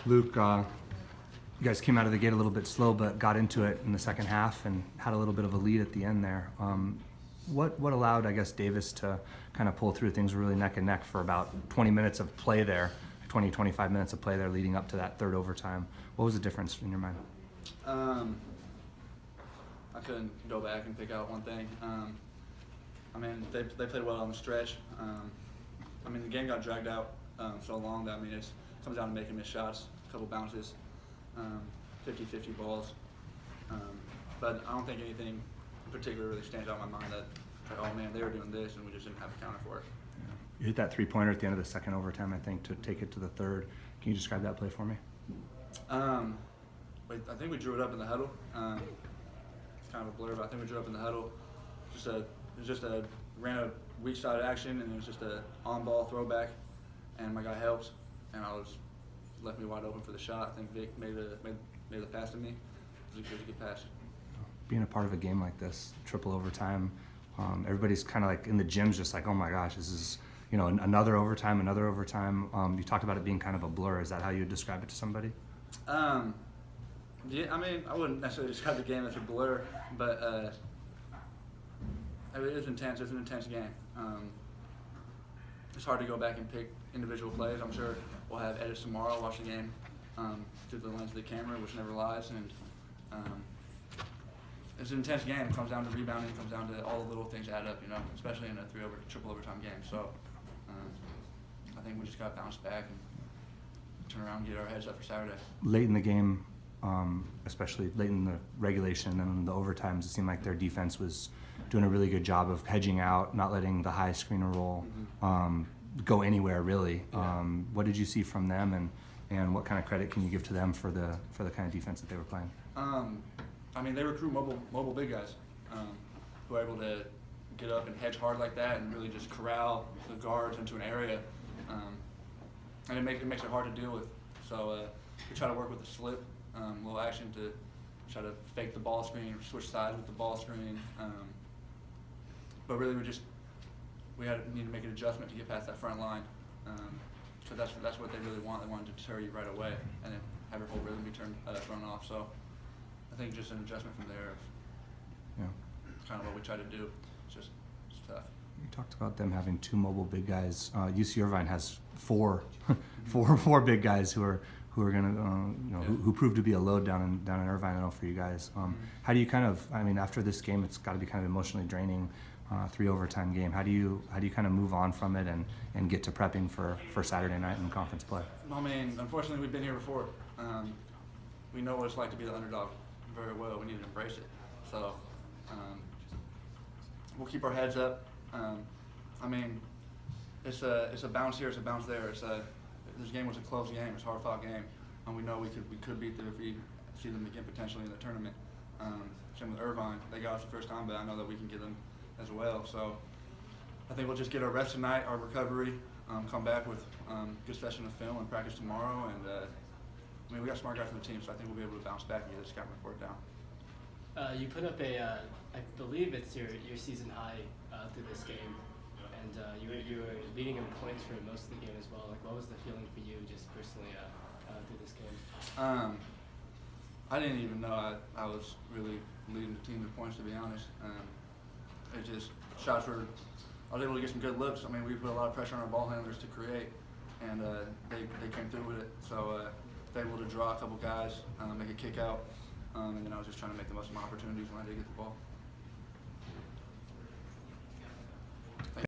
Luke, you guys came out of the gate a little bit slow, but got into it in the second half and had a little bit of a lead at the end there. What allowed, I guess, Davis to kind of pull through? Things were really neck and neck for about 20 minutes of play there, 25 minutes of play there leading up to that third overtime. What was the difference in your mind? I couldn't go back and pick out one thing. I mean, they played well on the stretch. I mean, the game got dragged out so long that, I mean, it comes down to making missed shots, a couple bounces, 50-50 balls. But I don't think anything in particular really stands out in my mind that, like, oh man, they were doing this and we just didn't have a counter for it. Yeah. You hit that three-pointer at the end of the second overtime, I think, to take it to the third. Can you describe that play for me? I think we drew it up in the huddle. It's kind of a blur, but I think we drew up in the huddle. It was just a ran a weak side action, and it was just a on-ball throwback, and my guy helped, and left me wide open for the shot. I think Vic made the pass to me. It was a good pass. Being a part of a game like this, triple overtime, everybody's kind of like in the gym's just like, oh my gosh, this is, you know, another overtime. You talked about it being kind of a blur. Is that how you would describe it to somebody? Yeah, I mean, I wouldn't necessarily describe the game as a blur, but it is intense. It's an intense game. It's hard to go back and pick individual plays. I'm sure we'll have edits tomorrow, watch the game through the lens of the camera, which never lies. And it's an intense game. It comes down to rebounding. It comes down to all the little things add up, you know, especially in a triple overtime game. So I think we just got to bounce back and turn around and get our heads up for Saturday. Late in the game, especially late in the regulation and in the overtimes, it seemed like their defense was doing a really good job of hedging out, not letting the high screener roll go anywhere really. Yeah. What did you see from them, and what kind of credit can you give to them for the kind of defense that they were playing? I mean, they recruit mobile big guys who are able to get up and hedge hard like that and really just corral the guards into an area, and it makes it hard to deal with. So we try to work with the slip, little action to try to fake the ball screen, switch sides with the ball screen. But really, we need to make an adjustment to get past that front line. So that's what they really want. They want to deter you right away and then have your whole rhythm be thrown off. So I think just an adjustment from there of kind of what we try to do. It's tough. You talked about them having two mobile big guys. UC Irvine has four big guys who are going to who proved to be a load down in Irvine. I know for you guys. How do you after this game, it's got to be kind of emotionally draining. 3 overtime game. How do you kind of move on from it and get to prepping for Saturday night in conference play? I mean, unfortunately, we've been here before. We know what it's like to be the underdog very well. We need to embrace it. So we'll keep our heads up. I mean, it's a bounce here, it's a bounce there. This game was a close game. It's a hard-fought game, and we know we could beat them if we see them again potentially in the tournament. Same with Irvine. They got us the first time, but I know that we can get them as well. So I think we'll just get our rest tonight, our recovery, come back with good session of film and practice tomorrow. And I mean, we got smart guys on the team, so I think we'll be able to bounce back and get this scouting report down. You put up I believe it's your season high through this game, and you were leading in points for most of the game as well. Like, what was the feeling for you just personally through this game? I didn't even know I was really leading the team in points, to be honest. It just shots were. I was able to get some good looks. I mean, we put a lot of pressure on our ball handlers to create, and they came through with it. So they were able to draw a couple guys, make a kick out, and then I was just trying to make the most of my opportunities when I did get the ball.